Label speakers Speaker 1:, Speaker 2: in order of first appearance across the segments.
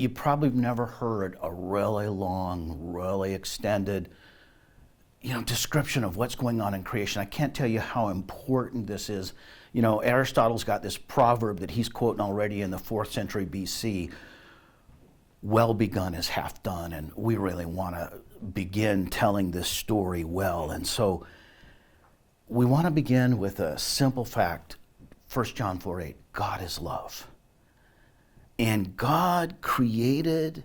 Speaker 1: you probably never heard a really long, really extended, description of what's going on in creation. I can't tell you how important this is. Aristotle's got this proverb that he's quoting already in the 4th century BC. Well begun is half done, and we really want to begin telling this story well. And so we want to begin with a simple fact. 1 John 4:8, God is love. And God created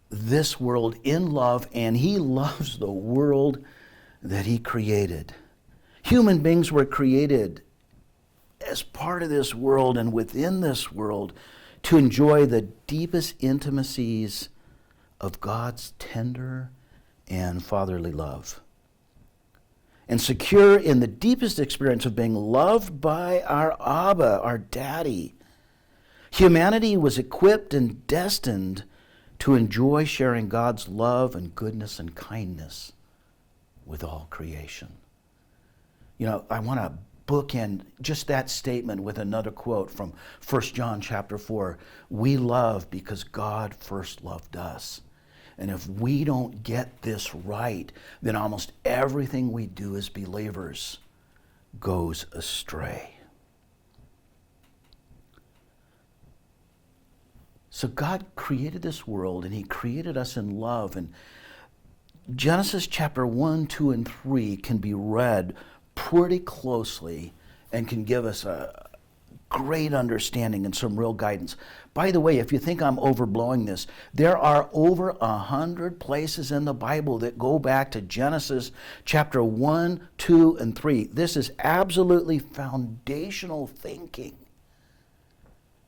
Speaker 1: this world in love, and he loves the world that he created. Human beings were created as part of this world and within this world to enjoy the deepest intimacies of God's tender and fatherly love. And secure in the deepest experience of being loved by our Abba, our Daddy. Humanity was equipped and destined to enjoy sharing God's love and goodness and kindness with all creation. I want to bookend just that statement with another quote from 1 John chapter 4. We love because God first loved us. And if we don't get this right, then almost everything we do as believers goes astray. So God created this world, and he created us in love. And Genesis chapter 1, 2, and 3 can be read pretty closely and can give us a great understanding and some real guidance. By the way, if you think I'm overblowing this, there are over 100 places in the Bible that go back to Genesis chapter 1, 2, and 3. This is absolutely foundational thinking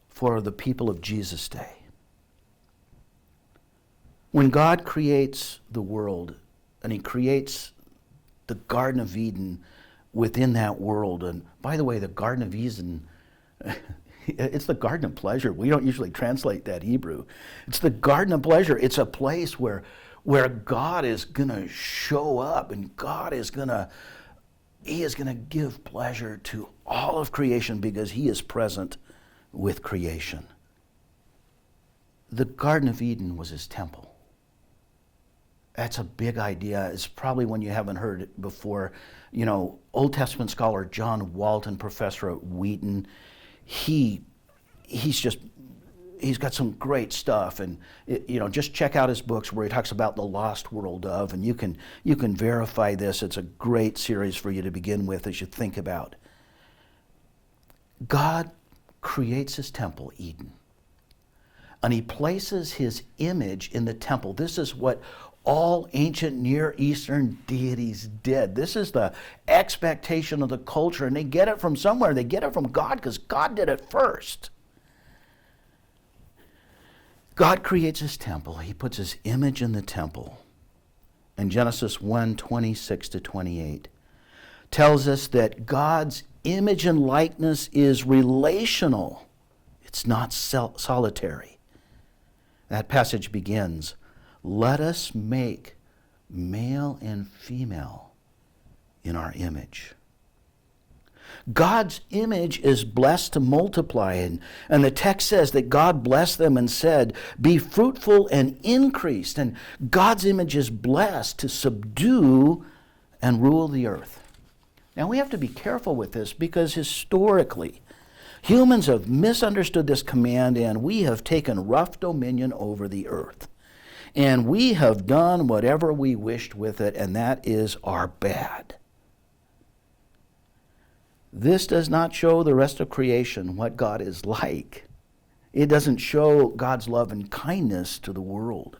Speaker 1: for the people of Jesus' day. When God creates the world, and he creates the Garden of Eden within that world, and by the way, the Garden of Eden, it's the Garden of Pleasure. We don't usually translate that Hebrew. It's the Garden of Pleasure. It's a place where God is going to show up, and he is going to give pleasure to all of creation because he is present with creation. The Garden of Eden was his temple. That's a big idea. It's probably one you haven't heard it before. Old Testament scholar John Walton, professor at Wheaton, he's got some great stuff, and just check out his books where he talks about the lost world of, and you can verify this. It's a great series for you to begin with as you think about. God creates his temple, Eden, and he places his image in the temple. This is what all ancient Near Eastern deities did. This is the expectation of the culture, and they get it from somewhere. They get it from God because God did it first. God creates his temple. He puts his image in the temple. And Genesis 1:26-28 tells us that God's image and likeness is relational. It's not solitary. That passage begins, "Let us make male and female in our image." God's image is blessed to multiply, and the text says that God blessed them and said, "Be fruitful and increase." And God's image is blessed to subdue and rule the earth. Now we have to be careful with this because historically, humans have misunderstood this command, and we have taken rough dominion over the earth. And we have done whatever we wished with it, and that is our bad. This does not show the rest of creation what God is like. It doesn't show God's love and kindness to the world.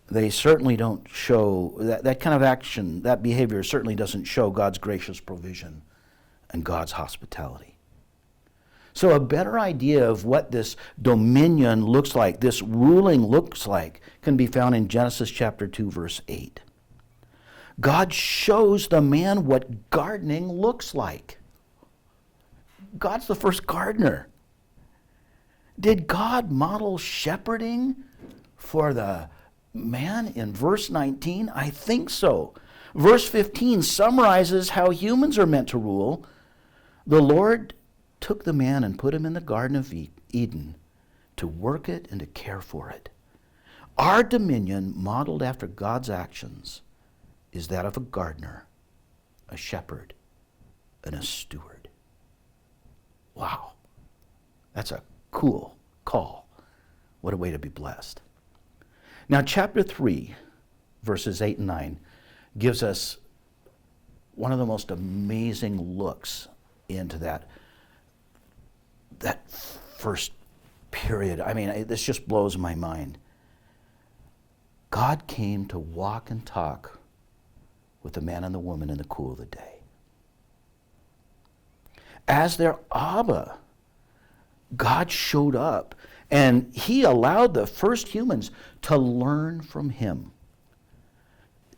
Speaker 1: They certainly don't show, that kind of action, that behavior certainly doesn't show God's gracious provision and God's hospitality. So a better idea of what this dominion looks like, this ruling looks like, can be found in Genesis chapter 2, verse 8. God shows the man what gardening looks like. God's the first gardener. Did God model shepherding for the man in verse 19? I think so. Verse 15 summarizes how humans are meant to rule. The Lord took the man and put him in the Garden of Eden to work it and to care for it. Our dominion, modeled after God's actions, is that of a gardener, a shepherd, and a steward. Wow. That's a cool call. What a way to be blessed. Now, chapter 3, verses 8 and 9, gives us one of the most amazing looks into that first period. I mean, this just blows my mind. God came to walk and talk with the man and the woman in the cool of the day. As their Abba, God showed up, and he allowed the first humans to learn from him.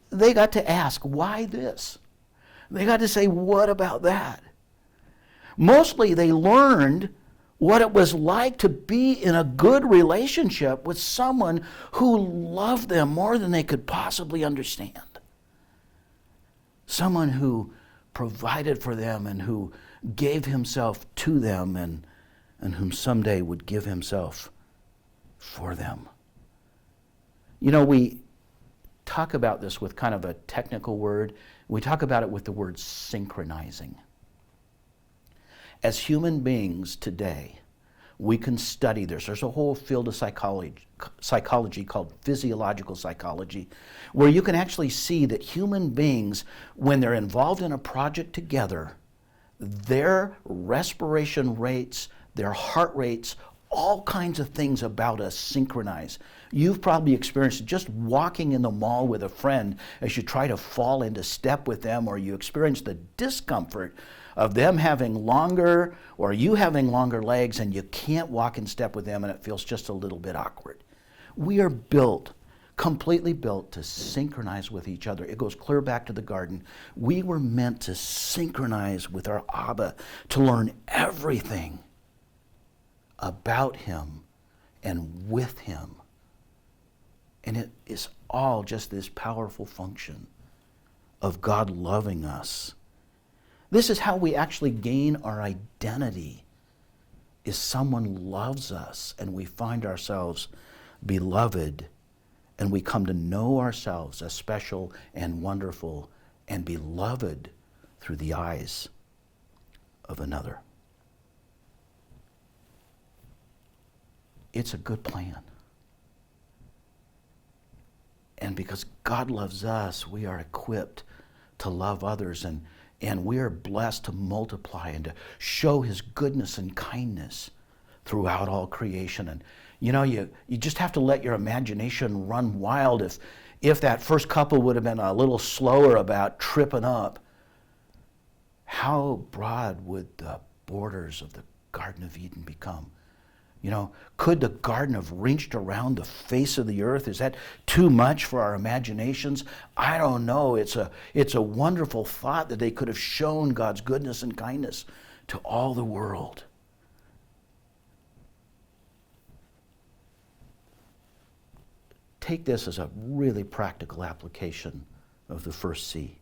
Speaker 1: They got to ask, why this? They got to say, what about that? Mostly they learned what it was like to be in a good relationship with someone who loved them more than they could possibly understand. Someone who provided for them and who gave himself to them and whom someday would give himself for them. You know, we talk about this with kind of a technical word. We talk about it with the word synchronizing. As human beings today, we can study this. There's a whole field of psychology called physiological psychology, where you can actually see that human beings, when they're involved in a project together, their respiration rates, their heart rates, all kinds of things about us synchronize. You've probably experienced it just walking in the mall with a friend as you try to fall into step with them, or you experience the discomfort of them having longer or you having longer legs and you can't walk in step with them and it feels just a little bit awkward. We are built, completely built to synchronize with each other. It goes clear back to the garden. We were meant to synchronize with our Abba, to learn everything about him and with him. And it is all just this powerful function of God loving us. This is how we actually gain our identity, is someone loves us and we find ourselves beloved and we come to know ourselves as special and wonderful and beloved through the eyes of another. It's a good plan. And because God loves us, we are equipped to love others, and we are blessed to multiply and to show his goodness and kindness throughout all creation. And you know, you just have to let your imagination run wild. If that first couple would have been a little slower about tripping up, how broad would the borders of the Garden of Eden become? You know, could the garden have reached around the face of the earth? Is that too much for our imaginations? I don't know. It's a wonderful thought that they could have shown God's goodness and kindness to all the world. Take this as a really practical application of the first C.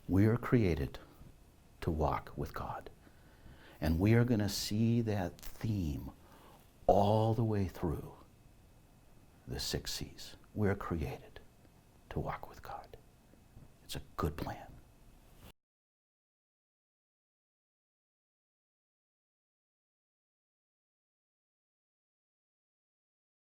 Speaker 1: We are created to walk with God. And we are going to see that theme all the way through the 6 C's. We're created to walk with God. It's a good plan.